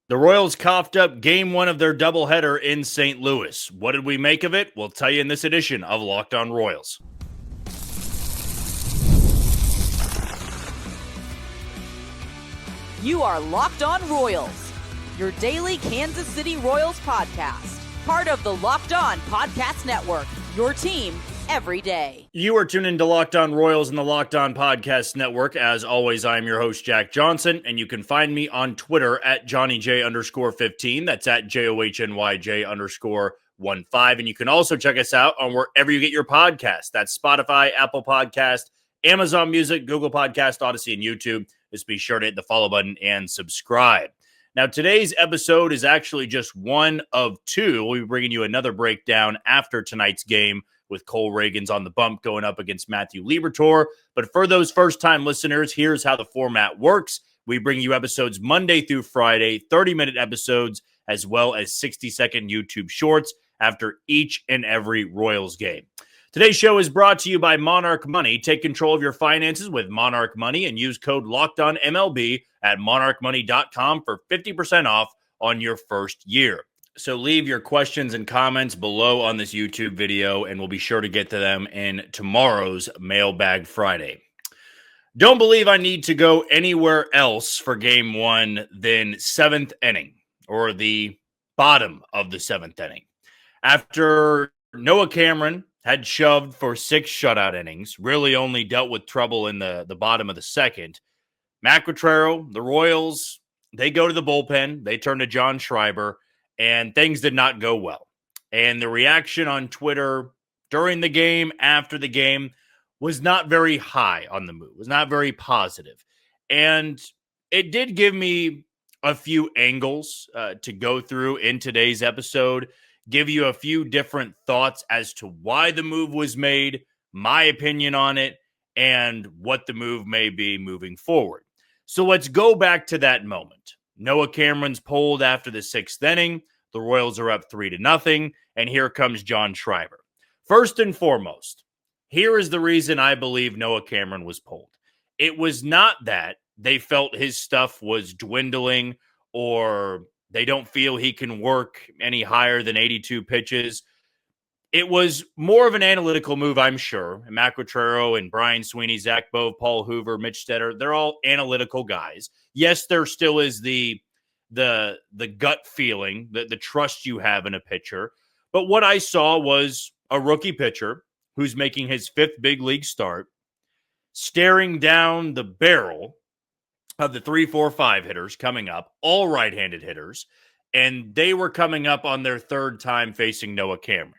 The Royals coughed up game one of their doubleheader in St. Louis. What did we make of it? We'll tell you in this edition of Locked On Royals. You are Locked On Royals, your daily Kansas City Royals podcast. Part of the Locked On Podcast Network, your team every day. You are tuned into Locked On Royals and the Locked On Podcast Network. As always, I'm your host, Jack Johnson, and you can find me on Twitter at JohnnyJ_15. That's at JOHNYJ_15. And you can also check us out on wherever you get your podcasts. That's Spotify, Apple Podcast, Amazon Music, Google Podcast, Odyssey, and YouTube. Just be sure to hit the follow button and subscribe. Now, today's episode is actually just one of two. We'll be bringing you another breakdown after tonight's game with Cole Reagans on the bump going up against Matthew Liberatore. But for those first-time listeners, here's how the format works. We bring you episodes Monday through Friday, 30-minute episodes, as well as 60-second YouTube shorts after each and every Royals game. Today's show is brought to you by Monarch Money. Take control of your finances with Monarch Money and use code LOCKEDONMLB at monarchmoney.com for 50% off on your first year. So leave your questions and comments below on this YouTube video, and we'll be sure to get to them in tomorrow's Mailbag Friday. Don't believe I need to go anywhere else for game one than seventh inning, or the bottom of the seventh inning. After Noah Cameron had shoved for 6 shutout innings, really only dealt with trouble in the bottom of the second, Matt Quatraro, the Royals, they go to the bullpen. They turn to John Schreiber, and things did not go well. And the reaction on Twitter during the game, after the game, was not very high on the move, was not very positive. And it did give me a few angles to go through in today's episode, give you a few different thoughts as to why the move was made, my opinion on it, and what the move may be moving forward. So let's go back to that moment. Noah Cameron's pulled after the 6th inning. The Royals are up 3-0, and here comes John Schreiber. First and foremost, here is the reason I believe Noah Cameron was pulled. It was not that they felt his stuff was dwindling or they don't feel he can work any higher than 82 pitches. It was more of an analytical move, I'm sure. And Matt Quatraro and Brian Sweeney, Zach Bove, Paul Hoover, Mitch Stetter, they're all analytical guys. Yes, there still is the gut feeling, the trust you have in a pitcher. But what I saw was a rookie pitcher who's making his 5th big league start, staring down the barrel of the 3, 4, 5 hitters coming up, all right-handed hitters, and they were coming up on their 3rd time facing Noah Cameron.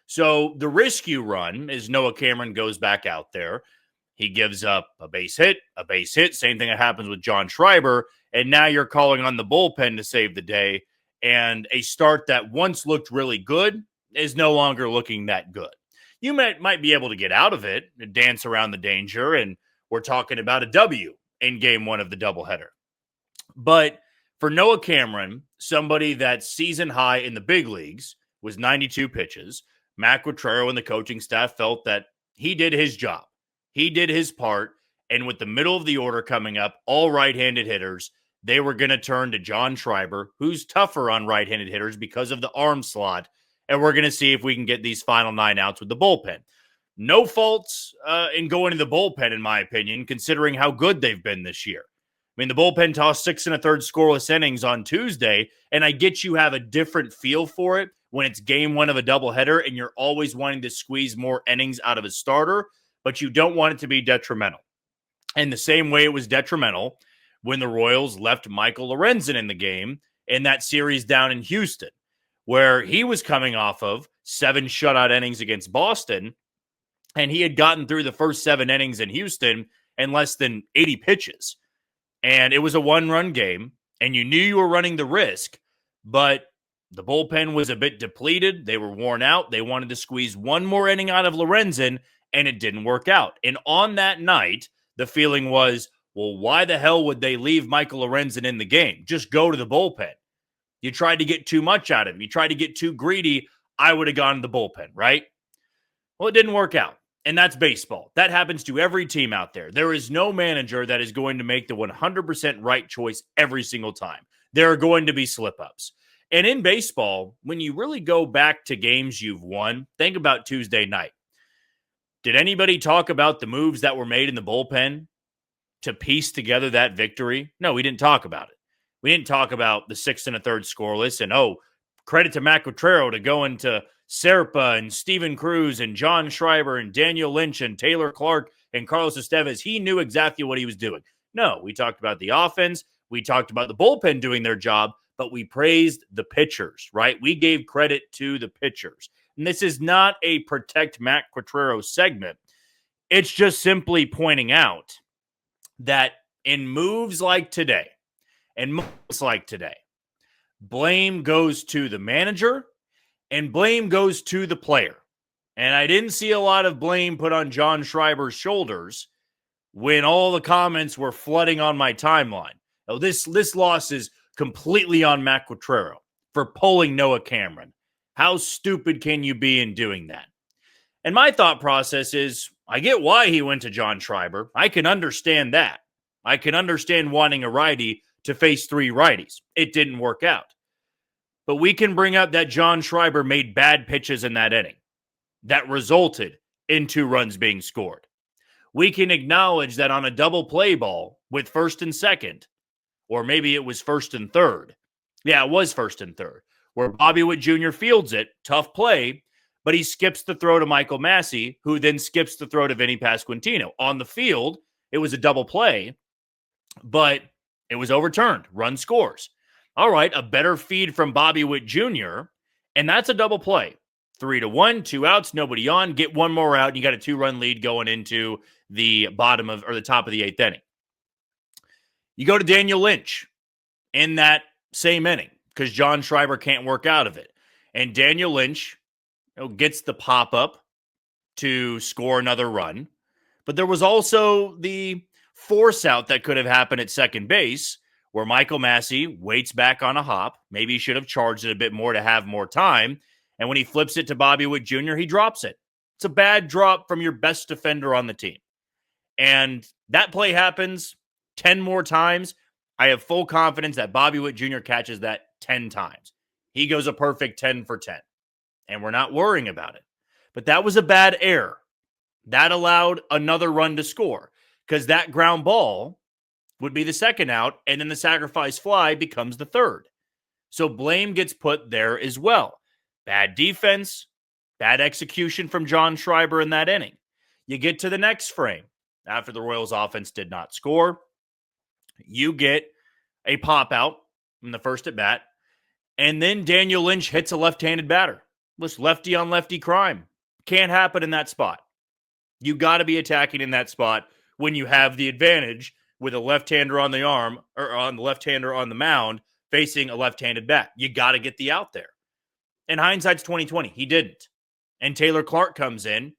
So the risk you run is Noah Cameron goes back out there. He gives up a base hit, same thing that happens with John Schreiber, and now you're calling on the bullpen to save the day, and a start that once looked really good is no longer looking that good. You might be able to get out of it, dance around the danger, and we're talking about a W in game one of the doubleheader. But for Noah Cameron, somebody that's season high in the big leagues was 92 pitches, Matt Quatraro and the coaching staff felt that he did his job. He did his part, and with the middle of the order coming up, all right-handed hitters, they were going to turn to John Schreiber, who's tougher on right-handed hitters because of the arm slot, and we're going to see if we can get these final 9 outs with the bullpen. No faults in going to the bullpen, in my opinion, considering how good they've been this year. I mean, the bullpen tossed 6 1/3 scoreless innings on Tuesday, and I get you have a different feel for it when it's game one of a doubleheader and you're always wanting to squeeze more innings out of a starter, but you don't want it to be detrimental. And the same way it was detrimental when the Royals left Michael Lorenzen in the game in that series down in Houston, where he was coming off of 7 shutout innings against Boston, and he had gotten through the first 7 innings in Houston in less than 80 pitches. And it was a 1-run game, and you knew you were running the risk, but the bullpen was a bit depleted. They were worn out. They wanted to squeeze one more inning out of Lorenzen, and it didn't work out. And on that night, the feeling was, well, why the hell would they leave Michael Lorenzen in the game? Just go to the bullpen. You tried to get too much out of him. You tried to get too greedy. I would have gone to the bullpen, right? Well, it didn't work out. And that's baseball. That happens to every team out there. There is no manager that is going to make the 100% right choice every single time. There are going to be slip-ups. And in baseball, when you really go back to games you've won, think about Tuesday night. Did anybody talk about the moves that were made in the bullpen to piece together that victory? No, we didn't talk about it. We didn't talk about the 6 1/3 scoreless and, credit to Matt Quatrero to go into Serpa and Steven Cruz and John Schreiber and Daniel Lynch and Taylor Clark and Carlos Estevez. He knew exactly what he was doing. No, we talked about the offense. We talked about the bullpen doing their job, but we praised the pitchers, right? We gave credit to the pitchers. And this is not a protect Matt Quatrero segment. It's just simply pointing out that in moves like today and moves like today, blame goes to the manager and blame goes to the player. And I didn't see a lot of blame put on John Schreiber's shoulders when all the comments were flooding on my timeline. Oh, this loss is completely on Matt Quatrero for pulling Noah Cameron. How stupid can you be in doing that? And my thought process is, I get why he went to John Schreiber. I can understand that. I can understand wanting a righty to face 3 righties. It didn't work out. But we can bring up that John Schreiber made bad pitches in that inning that resulted in 2 runs being scored. We can acknowledge that on a double play ball with first and second, or maybe it was first and third. Yeah, it was first and third, where Bobby Witt Jr. fields it, tough play, but he skips the throw to Michael Massey, who then skips the throw to Vinny Pasquantino. On the field, it was a double play, but it was overturned. Run scores. All right, a better feed from Bobby Witt Jr., and that's a double play. 3-1, 2 outs, nobody on. Get one more out, and you got a 2-run lead going into the the top of the 8th inning. You go to Daniel Lynch in that same inning because John Schreiber can't work out of it. And Daniel Lynch gets the pop-up to score another run. But there was also the force out that could have happened at second base where Michael Massey waits back on a hop. Maybe he should have charged it a bit more to have more time. And when he flips it to Bobby Witt Jr., he drops it. It's a bad drop from your best defender on the team. And that play happens 10 more times. I have full confidence that Bobby Witt Jr. catches that 10 times. He goes a perfect 10 for 10. And we're not worrying about it. But that was a bad error. That allowed another run to score because that ground ball would be the second out, and then the sacrifice fly becomes the third. So blame gets put there as well. Bad defense, bad execution from John Schreiber in that inning. You get to the next frame. After the Royals offense did not score, you get a pop out in the first at bat, and then Daniel Lynch hits a left-handed batter. Just lefty on lefty crime. Can't happen in that spot. You got to be attacking in that spot when you have the advantage with a left-hander on the arm or on the left-hander on the mound facing a left-handed bat. You got to get the out there. And hindsight's 20/20. He didn't. And Taylor Clark comes in.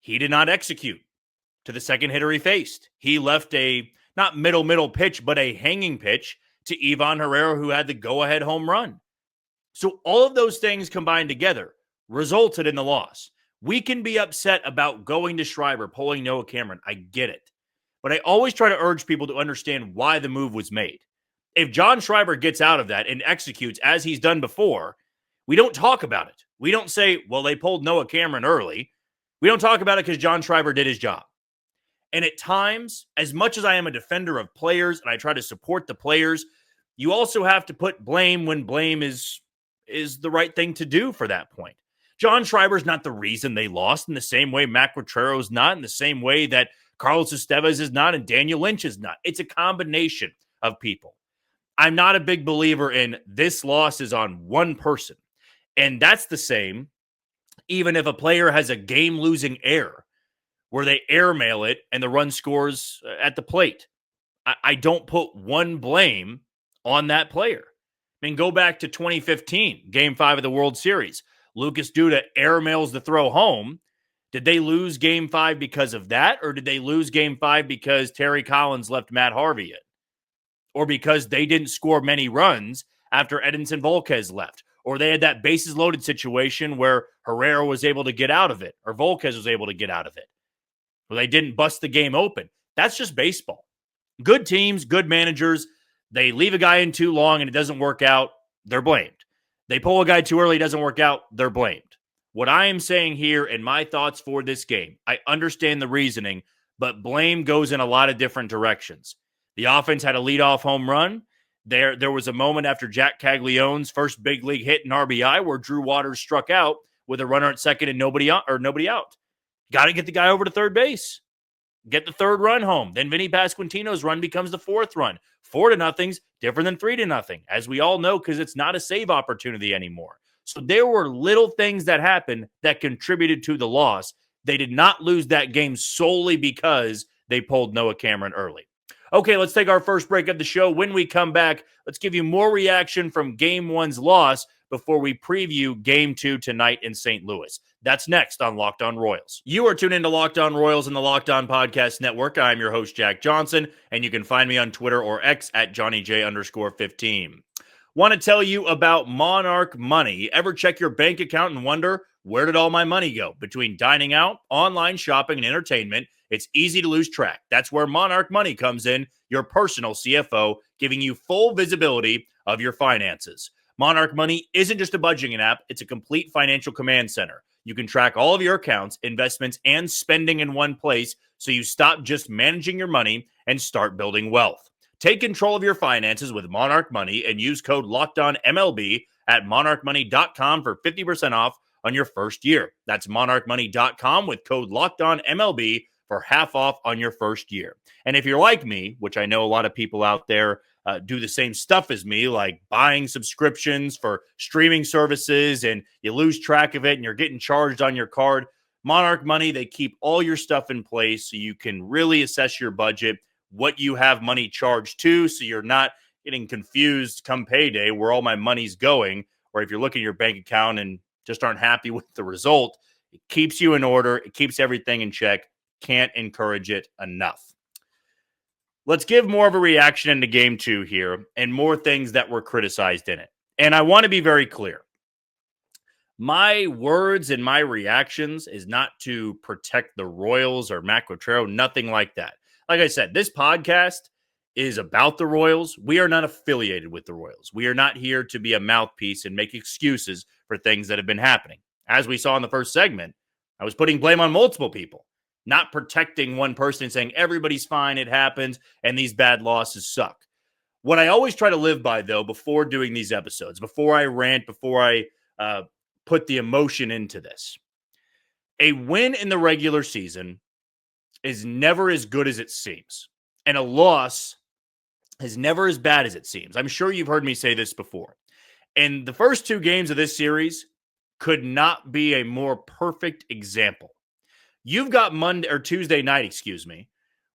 He did not execute to the second hitter he faced. He left a not middle pitch, but a hanging pitch to Ivan Herrera, who had the go-ahead home run. So all of those things combined together resulted in the loss. We can be upset about going to Schreiber, pulling Noah Cameron. I get it. But I always try to urge people to understand why the move was made. If John Schreiber gets out of that and executes as he's done before, we don't talk about it. We don't say, well, they pulled Noah Cameron early. We don't talk about it because John Schreiber did his job. And at times, as much as I am a defender of players and I try to support the players, you also have to put blame when blame is the right thing to do for that point. John Schreiber's not the reason they lost in the same way Matt Quatrero is not, in the same way that Carlos Estevez is not and Daniel Lynch is not. It's a combination of people. I'm not a big believer in this loss is on one person. And that's the same even if a player has a game-losing error where they airmail it and the run scores at the plate. I don't put one blame on that player. I mean, go back to 2015, Game 5 of the World Series. Lucas Duda airmails the throw home. Did they lose Game 5 because of that, or did they lose Game 5 because Terry Collins left Matt Harvey in? Or because they didn't score many runs after Edinson Volquez left? Or they had that bases loaded situation where Herrera was able to get out of it, or Volquez was able to get out of it. Well, they didn't bust the game open. That's just baseball. Good teams, good managers, They leave a guy in too long and it doesn't work out, they're blamed. They pull a guy too early, it doesn't work out, they're blamed. What I am saying here and my thoughts for this game, I understand the reasoning, but blame goes in a lot of different directions. The offense had a leadoff home run. There was a moment after Jack Caglione's first big league hit in RBI where Drew Waters struck out with a runner at second and nobody out. Got to get the guy over to third base. Get the third run home. Then Vinny Pasquantino's run becomes the fourth run. 4-0's different than 3-0, as we all know, because it's not a save opportunity anymore. So there were little things that happened that contributed to the loss. They did not lose that game solely because they pulled Noah Cameron early. Okay, let's take our first break of the show. When we come back, let's give you more reaction from Game 1's loss before we preview Game 2 tonight in St. Louis. That's next on Locked On Royals. You are tuned into Locked On Royals and the Locked On Podcast Network. I'm your host, Jack Johnson, and you can find me on Twitter or X at JohnnyJ_15. Want to tell you about Monarch Money. Ever check your bank account and wonder, where did all my money go? Between dining out, online shopping, and entertainment, it's easy to lose track. That's where Monarch Money comes in, your personal CFO, giving you full visibility of your finances. Monarch Money isn't just a budgeting app, it's a complete financial command center. You can track all of your accounts, investments, and spending in one place so you stop just managing your money and start building wealth. Take control of your finances with Monarch Money and use code LOCKEDONMLB at monarchmoney.com for 50% off on your first year. That's monarchmoney.com with code LOCKEDONMLB for half off on your first year. And if you're like me, which I know a lot of people out there do the same stuff as me, like buying subscriptions for streaming services and you lose track of it and you're getting charged on your card, Monarch Money, they keep all your stuff in place so you can really assess your budget, what you have money charged to, so you're not getting confused come payday where all my money's going, or if you're looking at your bank account and just aren't happy with the result, it keeps you in order, it keeps everything in check. Can't encourage it enough. Let's give more of a reaction into Game 2 here and more things that were criticized in it. And I want to be very clear. My words and my reactions is not to protect the Royals or Matt Quatraro, nothing like that. Like I said, this podcast is about the Royals. We are not affiliated with the Royals. We are not here to be a mouthpiece and make excuses for things that have been happening. As we saw in the first segment, I was putting blame on multiple people, not protecting one person and saying everybody's fine, it happens, and these bad losses suck. What I always try to live by, though, before doing these episodes, before I rant, before I put the emotion into this, a win in the regular season is never as good as it seems, and a loss is never as bad as it seems. I'm sure you've heard me say this before. And the first two games of this series could not be a more perfect example. You've got Tuesday night,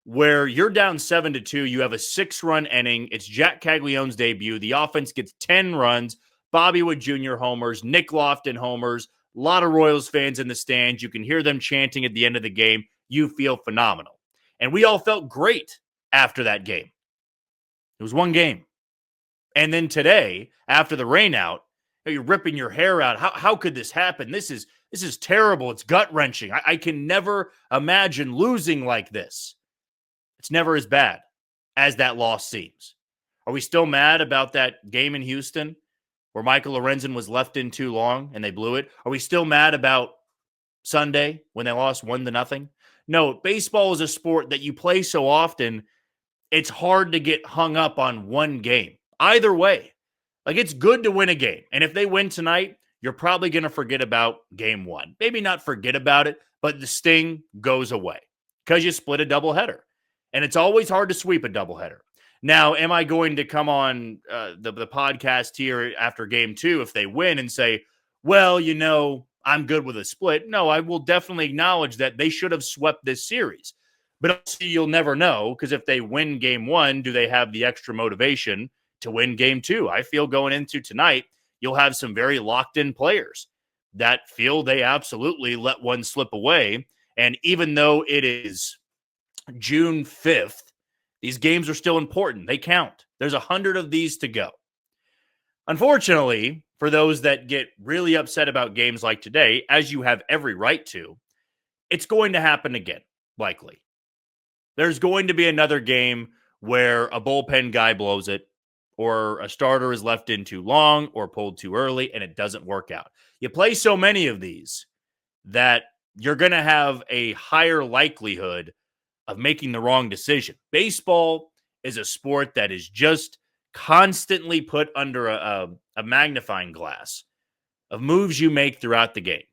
where you're down 7-2. You have a 6-run inning. It's Jack Caglione's debut. The offense gets 10 runs. Bobby Wood Jr. homers. Nick Lofton homers. A lot of Royals fans in the stands. You can hear them chanting at the end of the game. You feel phenomenal. And we all felt great after that game. It was one game. And then today, after the rain out, you're ripping your hair out. How could this happen? This is terrible. It's gut-wrenching. I can never imagine losing like this. It's never as bad as that loss seems. Are we still mad about that game in Houston where Michael Lorenzen was left in too long and they blew it? Are we still mad about Sunday when they lost 1-0? No, baseball is a sport that you play so often, it's hard to get hung up on one game. Either way, like it's good to win a game. And if they win tonight, you're probably going to forget about Game 1. Maybe not forget about it, but the sting goes away because you split a doubleheader. And it's always hard to sweep a doubleheader. Now, am I going to come on the podcast here after Game 2 if they win and say, well, I'm good with a split? No, I will definitely acknowledge that they should have swept this series. But also, you'll never know because if they win Game 1, do they have the extra motivation to win Game 2? I feel going into tonight, you'll have some very locked-in players that feel they absolutely let one slip away. And even though it is June 5th, these games are still important. They count. There's 100 of these to go. Unfortunately, for those that get really upset about games like today, as you have every right to, it's going to happen again, likely. There's going to be another game where a bullpen guy blows it. or a starter is left in too long or pulled too early and it doesn't work out. You play so many of these that you're going to have a higher likelihood of making the wrong decision. Baseball is a sport that is just constantly put under a magnifying glass of moves you make throughout the game.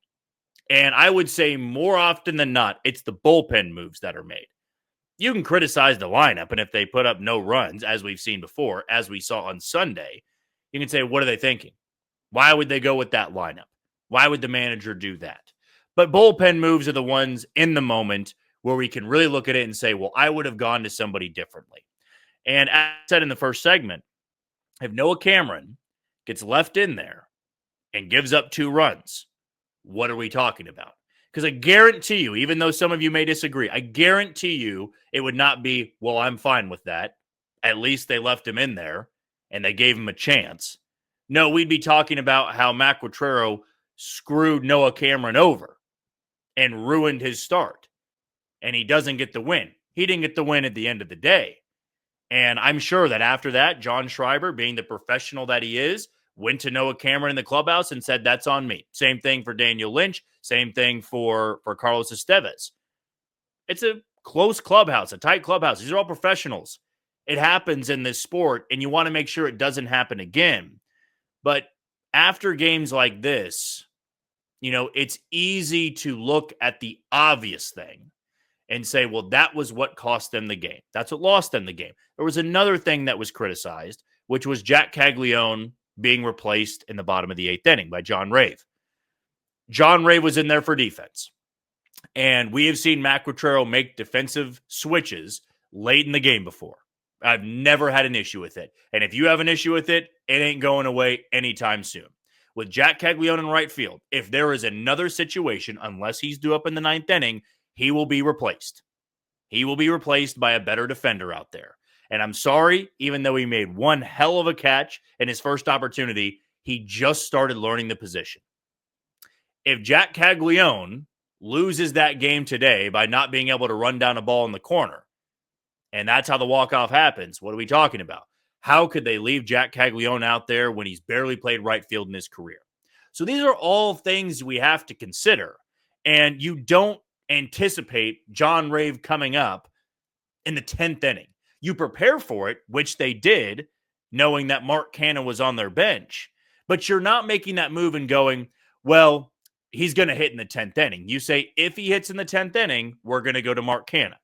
And I would say more often than not, it's the bullpen moves that are made. You can criticize the lineup, and if they put up no runs, as we've seen before, as we saw on Sunday, you can say, what are they thinking? Why would they go with that lineup? Why would the manager do that? But bullpen moves are the ones in the moment where we can really look at it and say, well, I would have gone to somebody differently. And as I said in the first segment, if Noah Cameron gets left in there and gives up 2 runs, what are we talking about? Because I guarantee you, even though some of you may disagree, I guarantee you it would not be, well, I'm fine with that. At least they left him in there and they gave him a chance. No, we'd be talking about how Matt Quatraro screwed Noah Cameron over and ruined his start. And he doesn't get the win. He didn't get the win at the end of the day. And I'm sure that after that, John Schreiber, being the professional that he is, went to Noah Cameron in the clubhouse and said, that's on me. Same thing for Daniel Lynch. Same thing for Carlos Estevez. It's a close clubhouse, a tight clubhouse. These are all professionals. It happens in this sport, and you want to make sure it doesn't happen again. But after games like this, it's easy to look at the obvious thing and say, well, that was what cost them the game. That's what lost them the game. There was another thing that was criticized, which was Jack Caglione being replaced in the bottom of the 8th inning by John Rave. John Rave was in there for defense. And we have seen Matt Quatraro make defensive switches late in the game before. I've never had an issue with it. And if you have an issue with it, it ain't going away anytime soon. With Jack Caglione in right field, if there is another situation, unless he's due up in the 9th inning, he will be replaced. He will be replaced by a better defender out there. And I'm sorry, even though he made one hell of a catch in his first opportunity, he just started learning the position. If Jack Caglione loses that game today by not being able to run down a ball in the corner, and that's how the walk-off happens, what are we talking about? How could they leave Jack Caglione out there when he's barely played right field in his career? So these are all things we have to consider. And you don't anticipate John Rave coming up in the 10th inning. You prepare for it, which they did, knowing that Mark Canha was on their bench. But you're not making that move and going, well, he's going to hit in the 10th inning. You say, if he hits in the 10th inning, we're going to go to Mark Canha.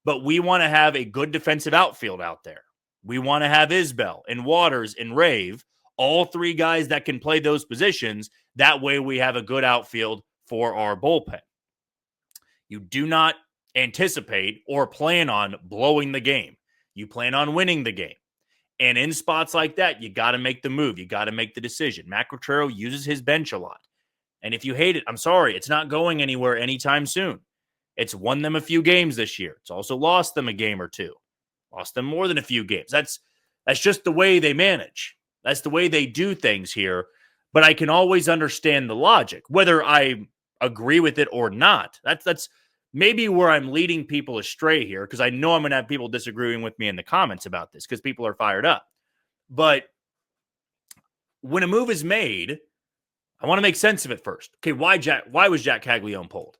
But we want to have a good defensive outfield out there. We want to have Isbell and Waters and Rave, all 3 guys that can play those positions. That way we have a good outfield for our bullpen. You do not anticipate or plan on blowing the game. You plan on winning the game. And in spots like that, you got to make the move. You got to make the decision. Matt Quatraro uses his bench a lot. And if you hate it, I'm sorry, it's not going anywhere anytime soon. It's won them a few games this year. It's also lost them a game or 2. Lost them more than a few games. That's just the way they manage. That's the way they do things here. But I can always understand the logic, whether I agree with it or not. That's maybe where I'm leading people astray here, because I know I'm going to have people disagreeing with me in the comments about this because people are fired up. But when a move is made, I want to make sense of it first. Okay, why was Jack Caglione pulled?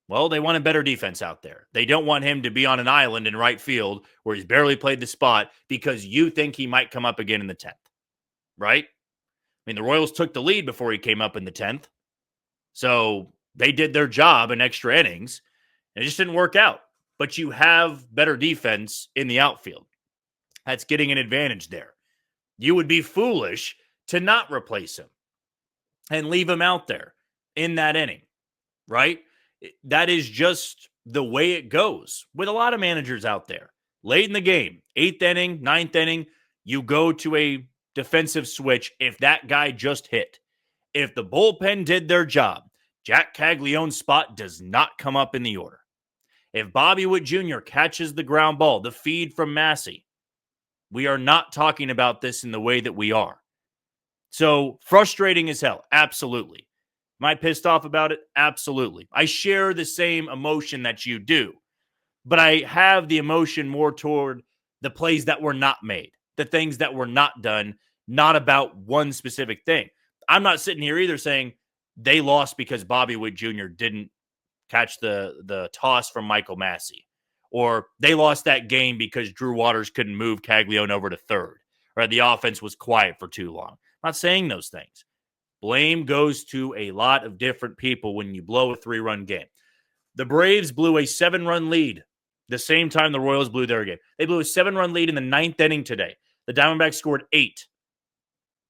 Well, they want a better defense out there. They don't want him to be on an island in right field where he's barely played the spot because you think he might come up again in the 10th, right? I mean, the Royals took the lead before he came up in the 10th. So they did their job in extra innings, and it just didn't work out. But you have better defense in the outfield. That's getting an advantage there. You would be foolish to not replace him and leave him out there in that inning, right? That is just the way it goes with a lot of managers out there. Late in the game, 8th inning, 9th inning, you go to a defensive switch if that guy just hit. If the bullpen did their job, Jack Caglione's spot does not come up in the order. If Bobby Witt Jr. catches the ground ball, the feed from Massey, we are not talking about this in the way that we are. So frustrating as hell, absolutely. Am I pissed off about it? Absolutely. I share the same emotion that you do, but I have the emotion more toward the plays that were not made. the things that were not done, not about one specific thing. I'm not sitting here either saying they lost because Bobby Witt Jr. didn't catch the toss from Michael Massey, or they lost that game because Drew Waters couldn't move Caglione over to third, or the offense was quiet for too long. I'm not saying those things. Blame goes to a lot of different people when you blow a 3-run game. The Braves blew a 7-run lead the same time the Royals blew their game. They blew a 7-run lead in the 9th inning today. The Diamondbacks scored 8.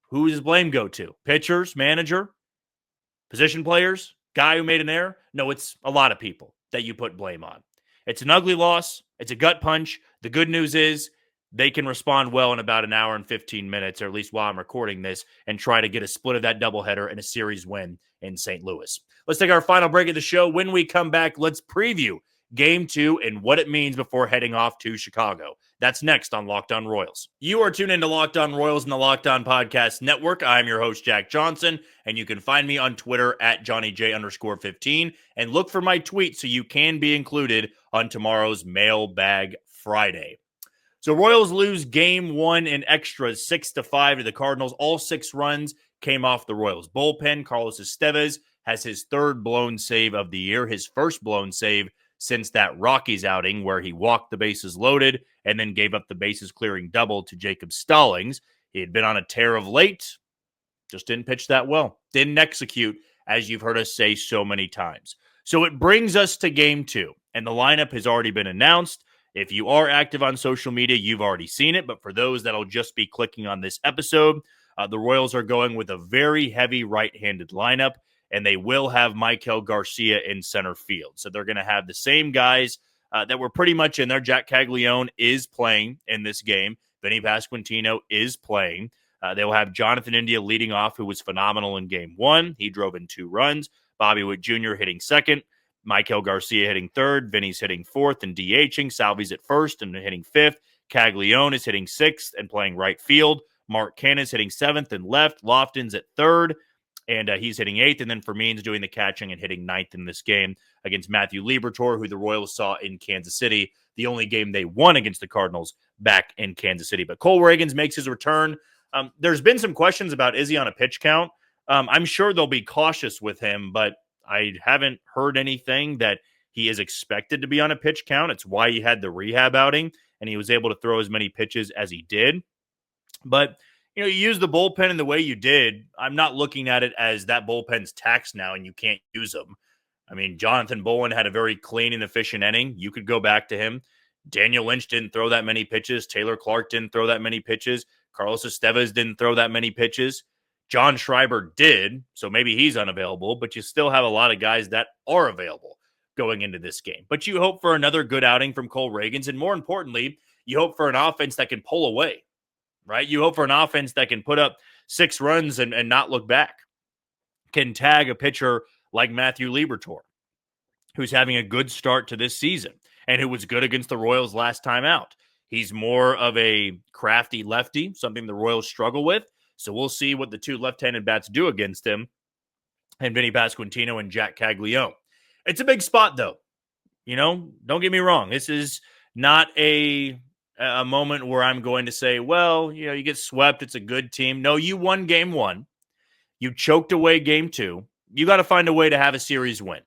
Who does blame go to? Pitchers, manager, position players, guy who made an error? No, it's a lot of people that you put blame on. It's an ugly loss. It's a gut punch. The good news is they can respond well in about an hour and 15 minutes, or at least while I'm recording this, and try to get a split of that doubleheader and a series win in St. Louis. Let's take our final break of the show. When we come back, let's preview Game 2 and what it means before heading off to Chicago. That's next on Locked On Royals. You are tuned into Locked On Royals and the Locked On Podcast Network. I'm your host, Jack Johnson, and you can find me on Twitter at JohnnyJ_15, and look for my tweet so you can be included on tomorrow's Mailbag Friday. So Royals lose Game 1 in extras 6-5 to the Cardinals. All 6 runs came off the Royals bullpen. Carlos Estevez has his 3rd blown save of the year, his first blown save since that Rockies outing where he walked the bases loaded and then gave up the bases clearing double to Jacob Stallings. He had been on a tear of late, just didn't pitch that well, didn't execute, as you've heard us say so many times. So it brings us to Game 2, and the lineup has already been announced. If you are active on social media, you've already seen it, but for those that'll just be clicking on this episode, the Royals are going with a very heavy right-handed lineup, and they will have Maikel Garcia in center field. So they're going to have the same guys that were pretty much in there. Jack Caglione is playing in this game. Vinny Pasquantino is playing. They will have Jonathan India leading off, who was phenomenal in Game 1. He drove in 2 runs. Bobby Witt Jr. hitting second. Maikel Garcia hitting third. Vinny's hitting fourth and DHing. Salvi's at first and hitting fifth. Caglione is hitting sixth and playing right field. Mark Canha is hitting seventh and left. Lofton's at third, and he's hitting eighth. And then Fermin's doing the catching and hitting ninth in this game against Matthew Liberatore, who the Royals saw in Kansas City, the only game they won against the Cardinals back in Kansas City. But Cole Reagans makes his return. There's been some questions about, is he on a pitch count? I'm sure they'll be cautious with him, but I haven't heard anything that he is expected to be on a pitch count. It's why he had the rehab outing, and he was able to throw as many pitches as he did. But, you use the bullpen in the way you did. I'm not looking at it as that bullpen's taxed now and you can't use them. I mean, Jonathan Bowen had a very clean and efficient inning. You could go back to him. Daniel Lynch didn't throw that many pitches. Taylor Clark didn't throw that many pitches. Carlos Estevez didn't throw that many pitches. John Schreiber did, so maybe he's unavailable, but you still have a lot of guys that are available going into this game. But you hope for another good outing from Cole Reagans, and more importantly, you hope for an offense that can pull away, right? You hope for an offense that can put up 6 runs and not look back, can tag a pitcher like Matthew Liberatore, who's having a good start to this season and who was good against the Royals last time out. He's more of a crafty lefty, something the Royals struggle with. So we'll see what the 2 left-handed bats do against him, and Vinny Pasquantino and Jack Caglione. It's a big spot, though. Don't get me wrong. This is not a moment where I'm going to say, well, you get swept. It's a good team. No, you won Game 1. You choked away Game 2. You got to find a way to have a series win.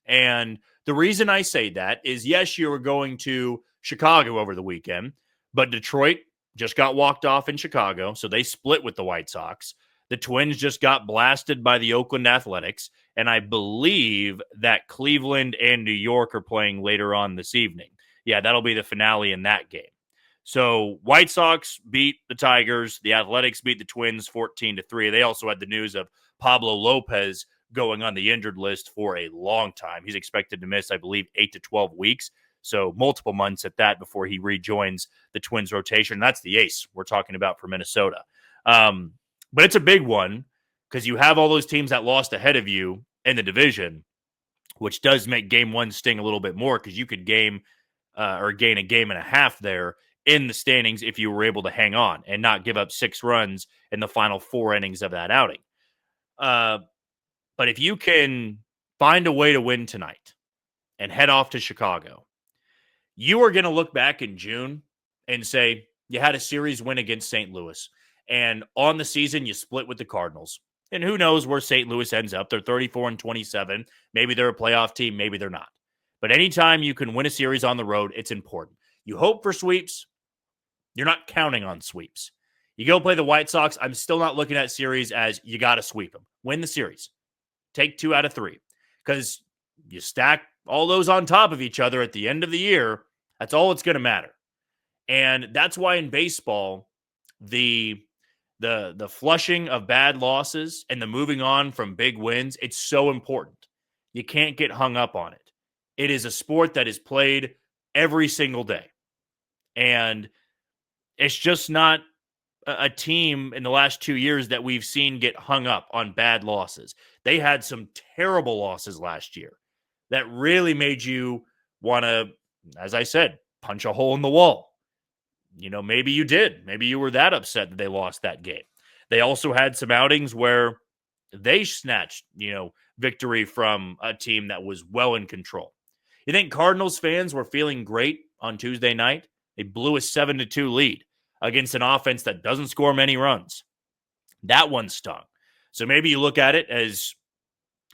And the reason I say that is, yes, you were going to Chicago over the weekend, but Detroit just got walked off in Chicago, so they split with the White Sox. The Twins just got blasted by the Oakland Athletics, and I believe that Cleveland and New York are playing later on this evening. Yeah, that'll be the finale in that game. So White Sox beat the Tigers. The Athletics beat the Twins 14-3. They also had the news of Pablo Lopez going on the injured list for a long time. He's expected to miss, I believe, 8 to 12 weeks. So multiple months at that before he rejoins the Twins rotation. That's the ace we're talking about for Minnesota. But it's a big one because you have all those teams that lost ahead of you in the division, which does make Game 1 sting a little bit more because you could gain a game and a half there in the standings if you were able to hang on and not give up 6 runs in the final 4 innings of that outing. But if you can find a way to win tonight and head off to Chicago, you are going to look back in June and say, you had a series win against St. Louis. And on the season, you split with the Cardinals. And who knows where St. Louis ends up. They're 34-27. Maybe they're a playoff team. Maybe they're not. But anytime you can win a series on the road, it's important. You hope for sweeps. You're not counting on sweeps. You go play the White Sox. I'm still not looking at series as you got to sweep them. Win the series. Take 2 out of 3. Because you stack all those on top of each other at the end of the year. That's all it's going to matter. And that's why in baseball, the flushing of bad losses and the moving on from big wins, it's so important. You can't get hung up on it. It is a sport that is played every single day. And it's just not a team in the last 2 years that we've seen get hung up on bad losses. They had some terrible losses last year that really made you want to, as I said, punch a hole in the wall. Maybe you did. Maybe you were that upset that they lost that game. They also had some outings where they snatched, victory from a team that was well in control. You think Cardinals fans were feeling great on Tuesday night? They blew a 7-2 lead against an offense that doesn't score many runs. That one stung. So maybe you look at it as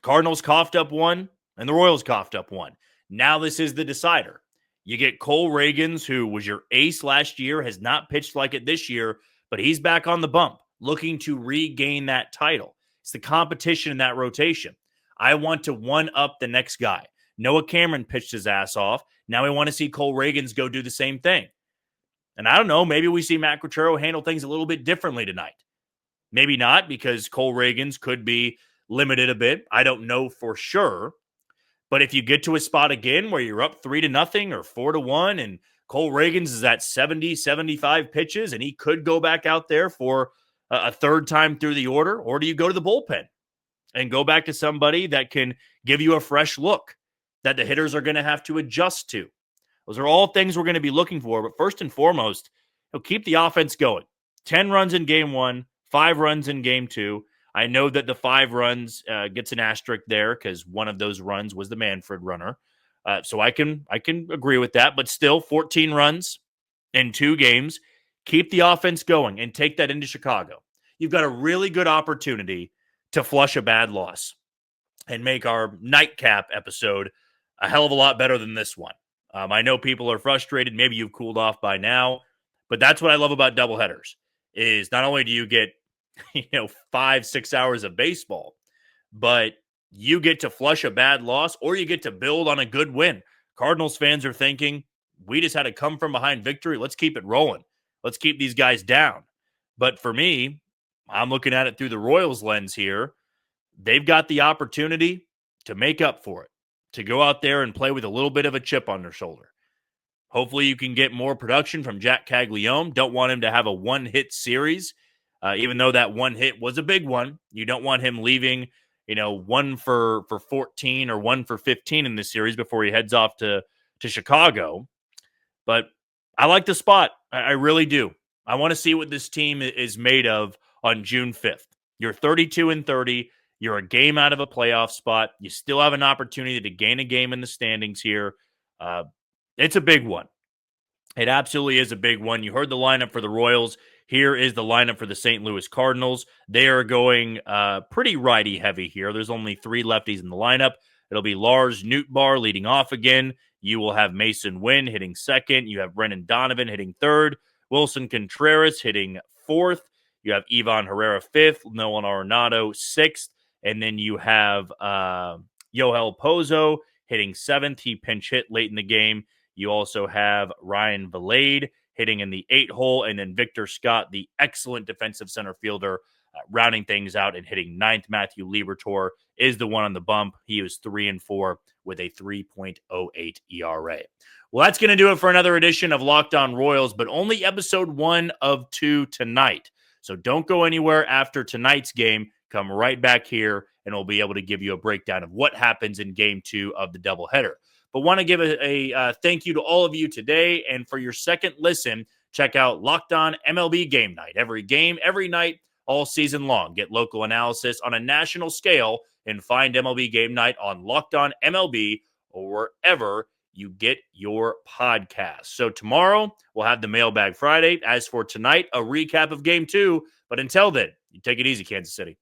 Cardinals coughed up one and the Royals coughed up one. Now this is the decider. You get Cole Reagans, who was your ace last year, has not pitched like it this year, but he's back on the bump, looking to regain that title. It's the competition in that rotation. I want to one-up the next guy. Noah Cameron pitched his ass off. Now we want to see Cole Reagans go do the same thing. And I don't know, maybe we see Matt Quatraro handle things a little bit differently tonight. Maybe not, because Cole Reagans could be limited a bit. I don't know for sure. But if you get to a spot again where you're up 3-0 or 4-1 and Cole Reagans is at 70, 75 pitches and he could go back out there for a third time through the order, or do you go to the bullpen and go back to somebody that can give you a fresh look that the hitters are going to have to adjust to? Those are all things we're going to be looking for. But first and foremost, keep the offense going. 10 runs in game 1, 5 runs in game 2. I know that the 5 runs gets an asterisk there because one of those runs was the Manfred runner. So I can agree with that. But still, 14 runs in 2 games. Keep the offense going and take that into Chicago. You've got a really good opportunity to flush a bad loss and make our nightcap episode a hell of a lot better than this one. I know people are frustrated. Maybe you've cooled off by now. But that's what I love about doubleheaders is not only do you get 5-6 hours of baseball, but you get to flush a bad loss or you get to build on a good win. Cardinals fans are thinking, we just had a come from behind victory. Let's keep it rolling. Let's keep these guys down. But for me, I'm looking at it through the Royals lens here. They've got the opportunity to make up for it, to go out there and play with a little bit of a chip on their shoulder. Hopefully you can get more production from Jack Caglione. Don't want him to have a one-hit series. Even though that one hit was a big one, you don't want him leaving, 1 for 14 or 1 for 15 in this series before he heads off to Chicago. But I like the spot. I really do. I want to see what this team is made of on June 5th. You're 32-30. You're a game out of a playoff spot. You still have an opportunity to gain a game in the standings here. It's a big one. It absolutely is a big one. You heard the lineup for the Royals. Here is the lineup for the St. Louis Cardinals. They are going pretty righty heavy here. There's only 3 lefties in the lineup. It'll be Lars Nootbaar leading off again. You will have Mason Wynn hitting second. You have Brendan Donovan hitting third. Wilson Contreras hitting fourth. You have Ivan Herrera fifth. Nolan Arenado sixth. And then you have Yoel Pozo hitting seventh. He pinch hit late in the game. You also have Ryan Valade hitting in the 8 hole, and then Victor Scott, the excellent defensive center fielder, rounding things out and hitting ninth. Matthew Liberatore is the one on the bump. He was 3-4 with a 3.08 ERA. Well, that's going to do it for another edition of Locked On Royals, but only episode 1 of 2 tonight. So don't go anywhere after tonight's game. Come right back here, and we'll be able to give you a breakdown of what happens in Game 2 of the doubleheader. But want to give a thank you to all of you today. And for your second listen, check out Locked On MLB Game Night. Every game, every night, all season long. Get local analysis on a national scale and find MLB Game Night on Locked On MLB or wherever you get your podcast. So tomorrow, we'll have the Mailbag Friday. As for tonight, a recap of Game 2. But until then, you take it easy, Kansas City.